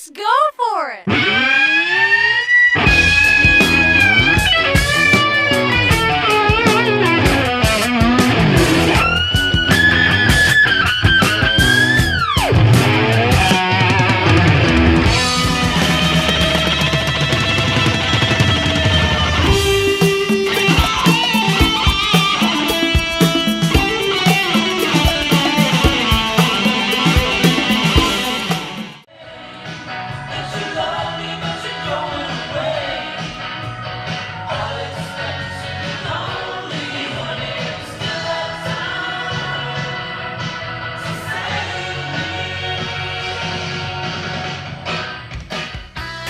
Let's go for it!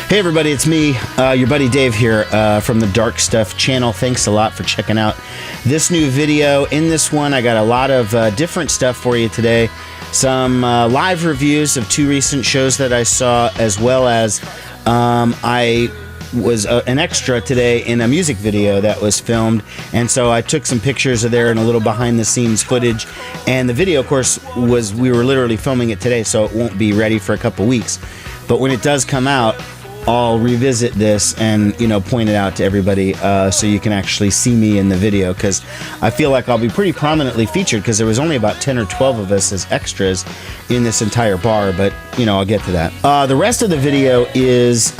Hey everybody, it's me, your buddy Dave here from the Dark Stuff channel. Thanks a lot for checking out this new video. In this one, I got a lot of different stuff for you today. Some live reviews of two recent shows that I saw, as well as I was an extra today in a music video that was filmed, and so I took some pictures of there and a little behind the scenes footage. And the video, of course, we were literally filming it today, so it won't be ready for a couple weeks. But when it does come out, I'll revisit this and, point it out to everybody so you can actually see me in the video, because I feel like I'll be pretty prominently featured, because there was only about 10 or 12 of us as extras in this entire bar, but, I'll get to that. The rest of the video is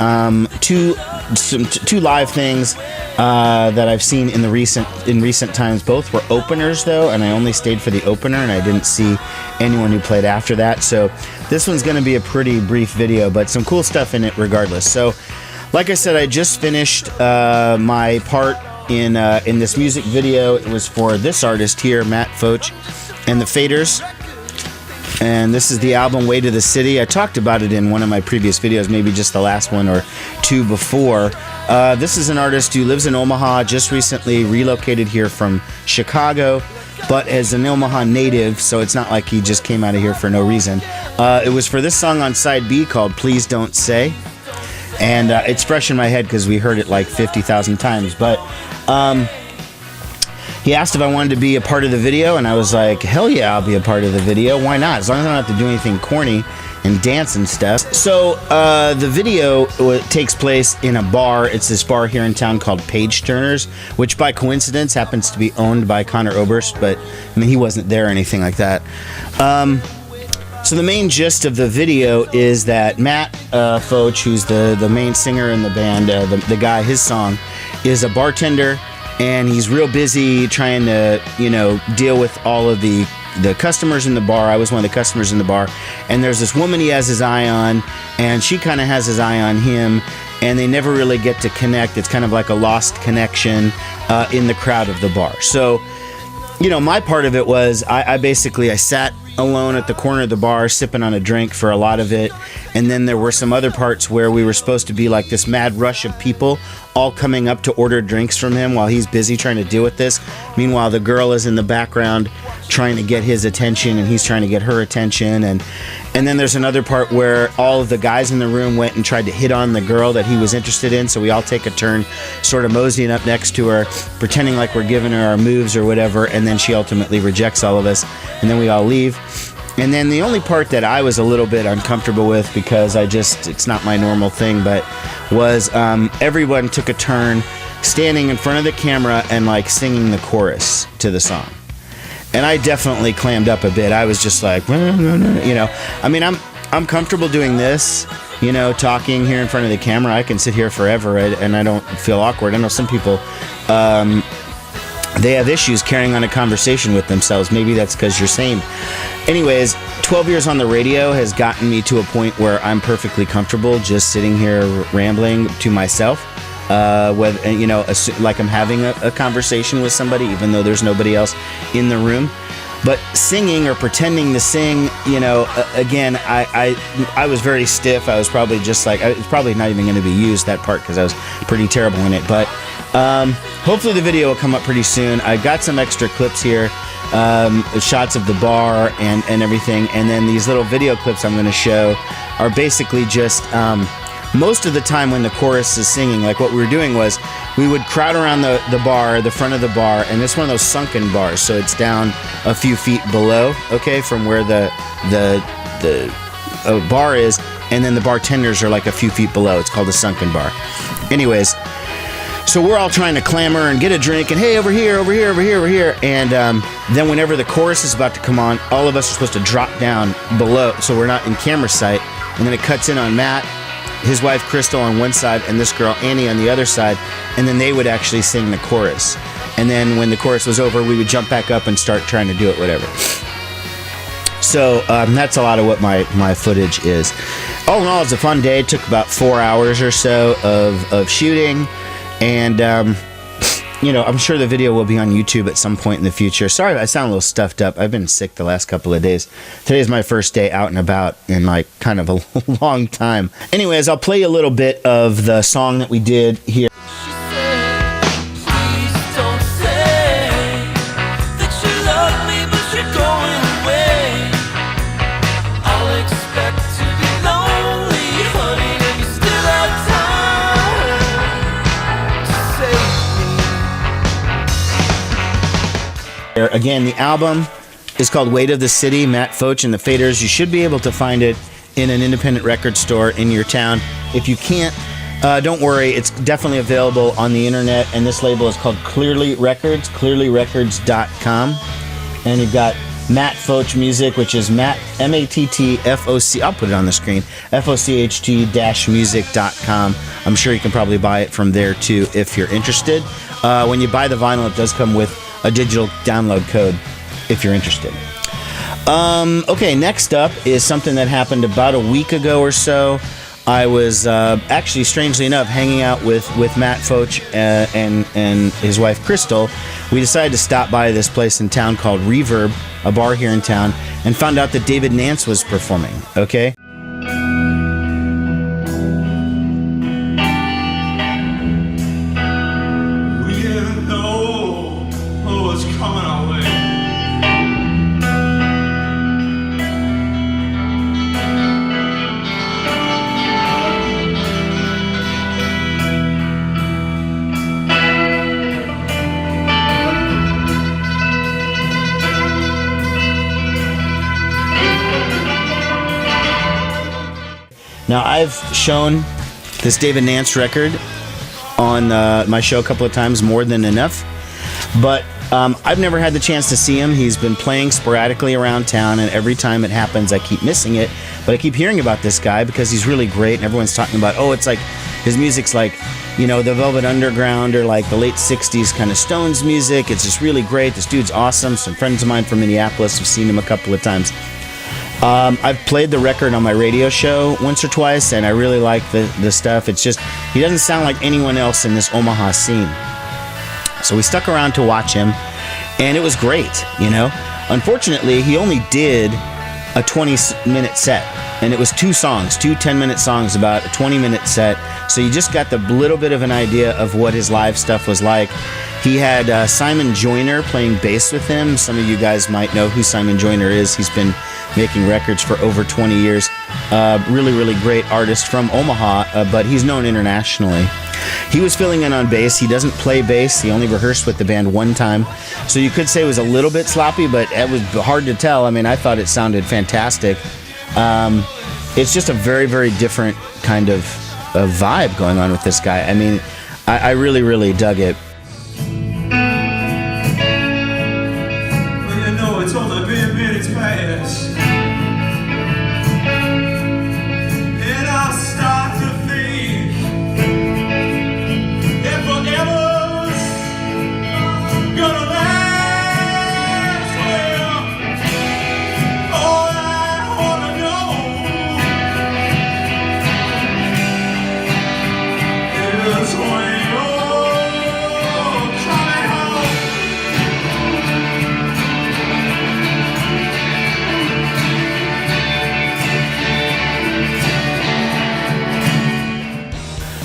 two live things that I've seen in recent times. Both were openers, though, and I only stayed for the opener, and I didn't see anyone who played after that, so this one's going to be a pretty brief video, but some cool stuff in it regardless. So, like I said, I just finished my part in this music video. It was for this artist here, Matt Focht and the Faders, and this is the album Way to the City. I talked about it in one of my previous videos, maybe just the last one or two before. This is an artist who lives in Omaha, just recently relocated here from Chicago, but as an Omaha native, so it's not like he just came out of here for no reason. It was for this song on side B called Please Don't Say, and it's fresh in my head because we heard it like 50,000 times, but he asked if I wanted to be a part of the video, and I was like, hell yeah, I'll be a part of the video, why not, as long as I don't have to do anything corny and dance and stuff. So the video takes place in a bar. It's this bar here in town called Page Turners, which by coincidence happens to be owned by Conor Oberst, but I mean, he wasn't there or anything like that. So the main gist of the video is that Matt Focht, who's the main singer in the band, the guy, his song, is a bartender, and he's real busy trying to, deal with all of the customers in the bar. I was one of the customers in the bar, and there's this woman he has his eye on, and she kind of has his eye on him, and they never really get to connect. It's kind of like a lost connection in the crowd of the bar. So, my part of it was I sat alone at the corner of the bar sipping on a drink for a lot of it, and then there were some other parts where we were supposed to be like this mad rush of people all coming up to order drinks from him while he's busy trying to deal with this. Meanwhile, the girl is in the background trying to get his attention, and he's trying to get her attention, and then there's another part where all of the guys in the room went and tried to hit on the girl that he was interested in, so we all take a turn sort of moseying up next to her, pretending like we're giving her our moves or whatever, and then she ultimately rejects all of us, and then we all leave. And then the only part that I was a little bit uncomfortable with, because it's not my normal thing, but was everyone took a turn standing in front of the camera and like singing the chorus to the song. And I definitely clammed up a bit. I was just like, I mean, I'm comfortable doing this, talking here in front of the camera. I can sit here forever, and I don't feel awkward. I know some people, they have issues carrying on a conversation with themselves. Maybe that's because you're sane. Anyways, 12 years on the radio has gotten me to a point where I'm perfectly comfortable just sitting here rambling to myself, like I'm having a conversation with somebody, even though there's nobody else in the room. But singing or pretending to sing, again, I was very stiff. I was probably just like, it's probably not even going to be used, that part, because I was pretty terrible in it. But hopefully the video will come up pretty soon. I got some extra clips here, shots of the bar and everything. And then these little video clips I'm going to show are basically just most of the time when the chorus is singing, like what we were doing was we would crowd around the bar, the front of the bar, and it's one of those sunken bars, so it's down a few feet below, okay, from where the bar is, and then the bartenders are like a few feet below. It's called a sunken bar. Anyways, so we're all trying to clamor and get a drink, and hey, over here, over here, over here, over here. And then whenever the chorus is about to come on, all of us are supposed to drop down below, so we're not in camera sight. And then it cuts in on Matt, his wife Crystal on one side, and this girl Annie on the other side, and then they would actually sing the chorus. And then when the chorus was over, we would jump back up and start trying to do it, whatever. So that's a lot of what my footage is. All in all, it's a fun day. It took about 4 hours or so of shooting, and I'm sure the video will be on YouTube at some point in the future. Sorry if I sound a little stuffed up. I've been sick the last couple of days. Today's my first day out and about in like kind of a long time. Anyways, I'll play you a little bit of the song that we did here. Again, the album is called Weight of the City, Matt Focht and the Faders. You should be able to find it in an independent record store in your town. If you can't, don't worry. It's definitely available on the internet, and this label is called Clearly Records, clearlyrecords.com. And you've got Matt Focht Music, which is Matt, M-A-T-T-F-O-C, I'll put it on the screen, F-O-C-H-T-music.com. I'm sure you can probably buy it from there, too, if you're interested. When you buy the vinyl, it does come with a digital download code if you're interested. Okay, next up is something that happened about a week ago or so. I was actually, strangely enough, hanging out with Matt Focht and his wife Crystal. We decided to stop by this place in town called Reverb, a bar here in town, and found out that David Nance was performing, okay? Now, I've shown this David Nance record on my show a couple of times, more than enough, but I've never had the chance to see him. He's been playing sporadically around town, and every time it happens, I keep missing it, but I keep hearing about this guy because he's really great, and everyone's talking about, oh, it's like, his music's like, the Velvet Underground or like the late 60s kind of Stones music. It's just really great. This dude's awesome. Some friends of mine from Minneapolis have seen him a couple of times. I've played the record on my radio show once or twice, and I really like the stuff. It's just, he doesn't sound like anyone else in this Omaha scene. So we stuck around to watch him, and it was great, Unfortunately, he only did a 20-minute set, and it was two 10-minute songs, about a 20-minute set. So you just got the little bit of an idea of what his live stuff was like. He had Simon Joyner playing bass with him. Some of you guys might know who Simon Joyner is. He's been making records for over 20 years. Really, really great artist from Omaha, but he's known internationally. He was filling in on bass. He doesn't play bass. He only rehearsed with the band one time. So you could say it was a little bit sloppy, but it was hard to tell. I mean, I thought it sounded fantastic. It's just a very, very different kind of vibe going on with this guy. I mean, I really, really dug it. Well, it's only been minutes past. And I start to think that forever's gonna last. Well, all I wanna know is when you're coming home.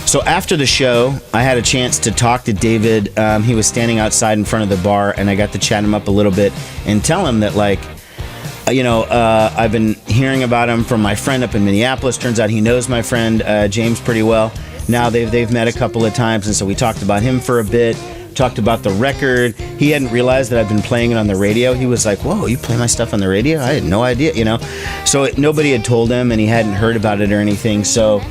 So after the show, I had a chance to talk to David. He was standing outside in front of the bar, and I got to chat him up a little bit and tell him that, I've been hearing about him from my friend up in Minneapolis. Turns out he knows my friend James pretty well. Now they've met a couple of times, and so we talked about him for a bit. talked about the record. He hadn't realized that I've been playing it on the radio. He was like, whoa, you play my stuff on the radio? I had no idea, you know? So nobody had told him, and he hadn't heard about it or anything. So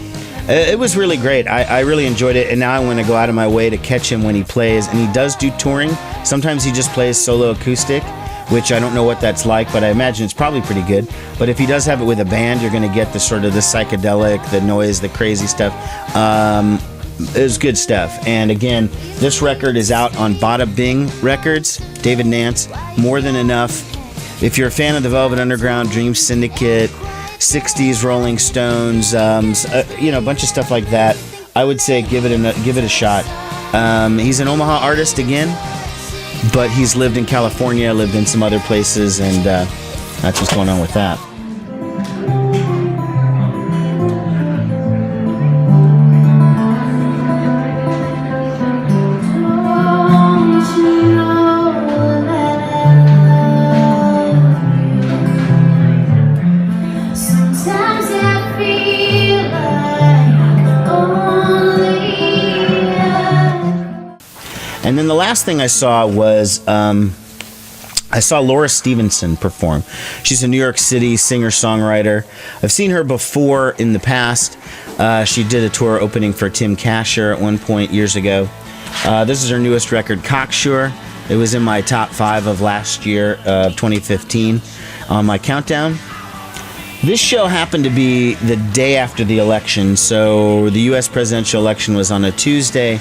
it was really great. I really enjoyed it, and now I want to go out of my way to catch him when he plays. And he does do touring. Sometimes he just plays solo acoustic, which I don't know what that's like, but I imagine it's probably pretty good. But if he does have it with a band, you're going to get the sort of the psychedelic, the noise, the crazy stuff. It was good stuff. And again, this record is out on Bada Bing Records, David Nance, More Than Enough. If you're a fan of the Velvet Underground, Dream Syndicate, 60s Rolling Stones, you know, a bunch of stuff like that, I would say give it a shot. He's an Omaha artist again, but he's lived in California, lived in some other places, and that's what's going on with that. And then the last thing I saw was I saw Laura Stevenson perform. She's a New York City singer-songwriter. I've seen her before in the past. She did a tour opening for Tim Kasher at one point years ago. This is her newest record, Cocksure. It was in my top 5 of last year, 2015, on my countdown. This show happened to be the day after the election, so the U.S. presidential election was on a Tuesday.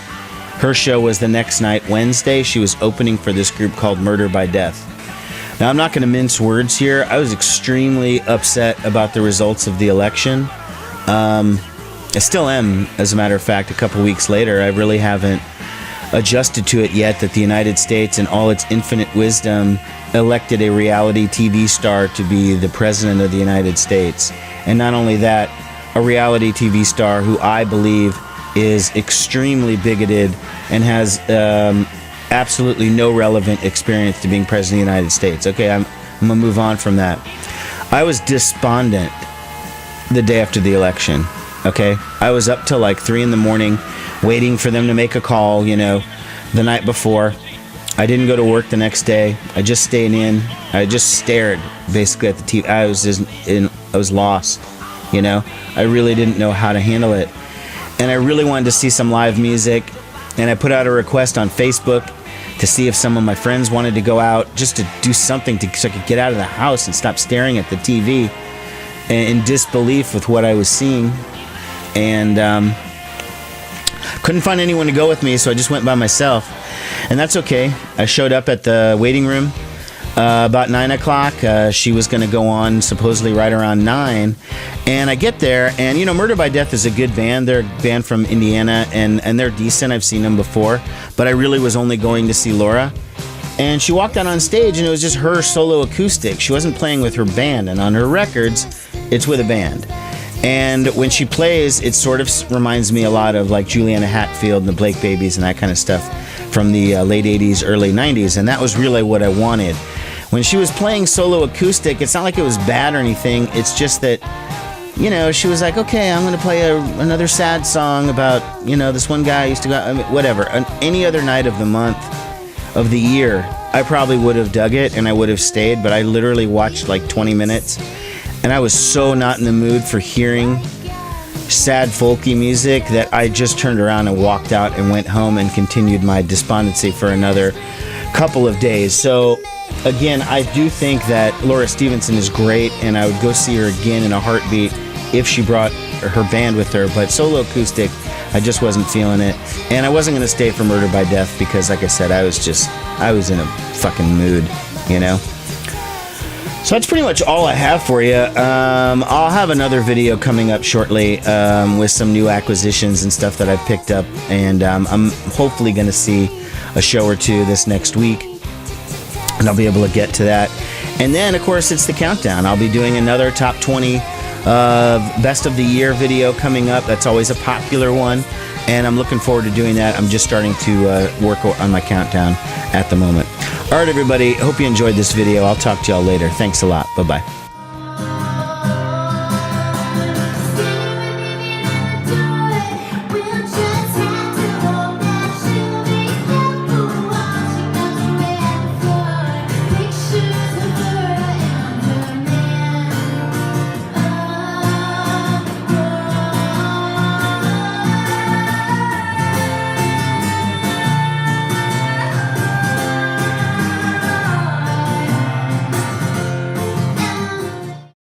Her show was the next night, Wednesday. She was opening for this group called Murder by Death. Now, I'm not going to mince words here. I was extremely upset about the results of the election. I still am, as a matter of fact, a couple weeks later. I really haven't adjusted to it yet that the United States, in all its infinite wisdom, elected a reality TV star to be the president of the United States. And not only that, a reality TV star who I believe is extremely bigoted and has absolutely no relevant experience to being president of the United States. Okay, I'm going to move on from that. I was despondent the day after the election, okay? I was up till like 3 in the morning waiting for them to make a call, you know, the night before. I didn't go to work the next day. I just stayed in. I just stared basically at the TV. I was lost, you know? I really didn't know how to handle it. And I really wanted to see some live music, and I put out a request on Facebook to see if some of my friends wanted to go out just to do something so I could get out of the house and stop staring at the TV in disbelief with what I was seeing. And couldn't find anyone to go with me, so I just went by myself. And that's okay. I showed up at the waiting room about 9 o'clock. She was going to go on supposedly right around 9. And I get there, and, you know, Murder by Death is a good band. They're a band from Indiana, and they're decent. I've seen them before. But I really was only going to see Laura. And she walked out on stage, and it was just her solo acoustic. She wasn't playing with her band. And on her records, it's with a band. And when she plays, it sort of reminds me a lot of, like, Juliana Hatfield and the Blake Babies and that kind of stuff from the late 80s, early 90s. And that was really what I wanted. When she was playing solo acoustic, it's not like it was bad or anything. It's just that, you know, she was like, okay, I'm going to play another sad song about, you know, this one guy used to go, I mean, whatever. Any other night of the month, of the year, I probably would have dug it and I would have stayed, but I literally watched like 20 minutes and I was so not in the mood for hearing sad folky music that I just turned around and walked out and went home and continued my despondency for another couple of days. So again, I do think that Laura Stevenson is great, and I would go see her again in a heartbeat if she brought her band with her. But solo acoustic, I just wasn't feeling it. And I wasn't going to stay for Murder by Death because, like I said, I was in a fucking mood, you know? So that's pretty much all I have for you. I'll have another video coming up shortly with some new acquisitions and stuff that I've picked up. And I'm hopefully going to see a show or two this next week. And I'll be able to get to that. And then, of course, it's the countdown. I'll be doing another top 20 best of the year video coming up. That's always a popular one. And I'm looking forward to doing that. I'm just starting to work on my countdown at the moment. All right, everybody. Hope you enjoyed this video. I'll talk to y'all later. Thanks a lot. Bye-bye.